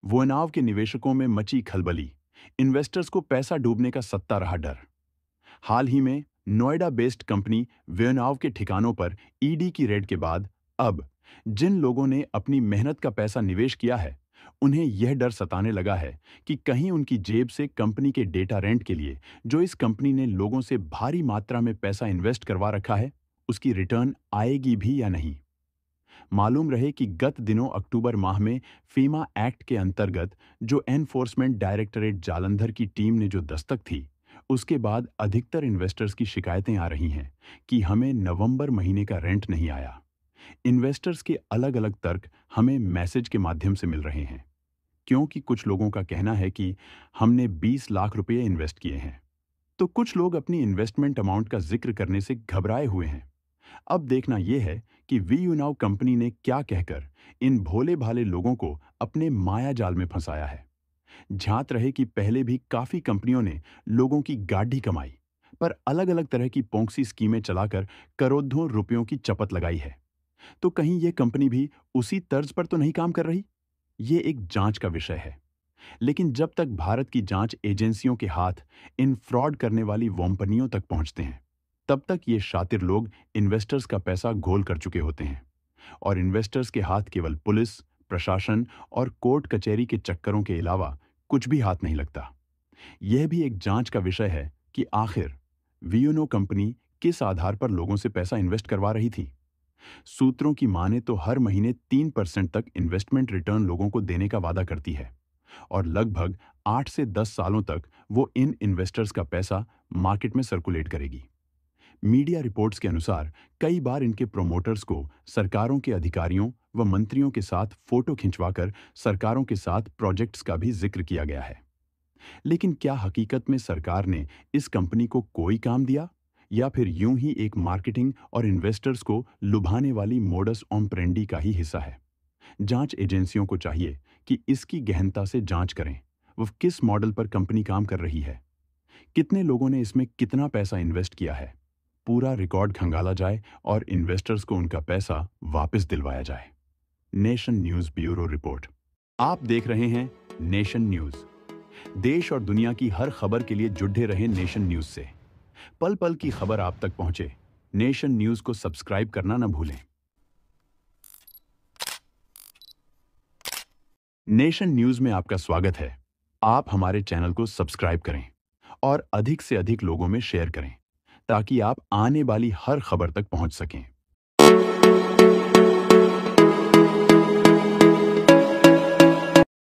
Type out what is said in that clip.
वोनाव के निवेशकों में मची खलबली। इन्वेस्टर्स को पैसा डूबने का सत्ता रहा डर। हाल ही में नोएडा बेस्ड कंपनी वेनाव के ठिकानों पर ईडी की रेड के बाद अब जिन लोगों ने अपनी मेहनत का पैसा निवेश किया है, उन्हें यह डर सताने लगा है कि कहीं उनकी जेब से कंपनी के डेटा रेंट के लिए जो इस कंपनी ने लोगों से भारी मात्रा में पैसा इन्वेस्ट करवा रखा है, उसकी रिटर्न आएगी भी या नहीं। मालूम रहे कि गत दिनों अक्टूबर माह में फीमा एक्ट के अंतर्गत जो एनफोर्समेंट डायरेक्टरेट जालंधर की टीम ने जो दस्तक थी, उसके बाद अधिकतर इन्वेस्टर्स की शिकायतें आ रही हैं कि हमें नवंबर महीने का रेंट नहीं आया। इन्वेस्टर्स के अलग अलग तर्क हमें मैसेज के माध्यम से मिल रहे हैं, क्योंकि कुछ लोगों का कहना है कि हमने 20 लाख रुपए इन्वेस्ट किए हैं, तो कुछ लोग अपनी इन्वेस्टमेंट अमाउंट का जिक्र करने से घबराए हुए हैं। अब देखना यह है कि वी यूनाव कंपनी ने क्या कहकर इन भोले भाले लोगों को अपने माया जाल में फंसाया है। झांत रहे कि पहले भी काफी कंपनियों ने लोगों की गाढ़ी कमाई पर अलग अलग तरह की पोंक्सी स्कीमें चलाकर करोड़ों रुपयों की चपत लगाई है। तो कहीं यह कंपनी भी उसी तर्ज पर तो नहीं काम कर रही? ये एक जांच का विषय है। लेकिन जब तक भारत की जांच एजेंसियों के हाथ इन फ्रॉड करने वाली वोंपनियों तक पहुंचते हैं, तब तक ये शातिर लोग इन्वेस्टर्स का पैसा घोल कर चुके होते हैं और इन्वेस्टर्स के हाथ केवल पुलिस, प्रशासन और कोर्ट कचहरी के चक्करों के अलावा कुछ भी हाथ नहीं लगता। यह भी एक जांच का विषय है कि आखिर वियोनो कंपनी किस आधार पर लोगों से पैसा इन्वेस्ट करवा रही थी। सूत्रों की माने तो हर महीने 3% तक इन्वेस्टमेंट रिटर्न लोगों को देने का वादा करती है और लगभग 8 से 10 सालों तक वो इन इन्वेस्टर्स का पैसा मार्केट में सर्कुलेट करेगी। मीडिया रिपोर्ट्स के अनुसार कई बार इनके प्रोमोटर्स को सरकारों के अधिकारियों व मंत्रियों के साथ फोटो खिंचवाकर सरकारों के साथ प्रोजेक्ट्स का भी जिक्र किया गया है। लेकिन क्या हकीकत में सरकार ने इस कंपनी को कोई काम दिया या फिर यूं ही एक मार्केटिंग और इन्वेस्टर्स को लुभाने वाली मोडस ऑपरेंडी का ही हिस्सा है? जांच एजेंसियों को चाहिए कि इसकी गहनता से जांच करें। वह किस मॉडल पर कंपनी काम कर रही है, कितने लोगों ने इसमें कितना पैसा इन्वेस्ट किया है, पूरा रिकॉर्ड खंगाला जाए और इन्वेस्टर्स को उनका पैसा वापस दिलवाया जाए। Nation news bureau report. आप देख रहे हैं नेशन न्यूज। देश और दुनिया की हर खबर के लिए जुड़े रहे नेशन न्यूज से। पल पल की खबर आप तक पहुंचे, नेशन न्यूज को सब्सक्राइब करना न भूलें। नेशन न्यूज में आपका स्वागत है। आप हमारे चैनल को सब्सक्राइब करें और अधिक से अधिक लोगों में शेयर करें ताकि आप आने वाली हर खबर तक पहुंच सकें।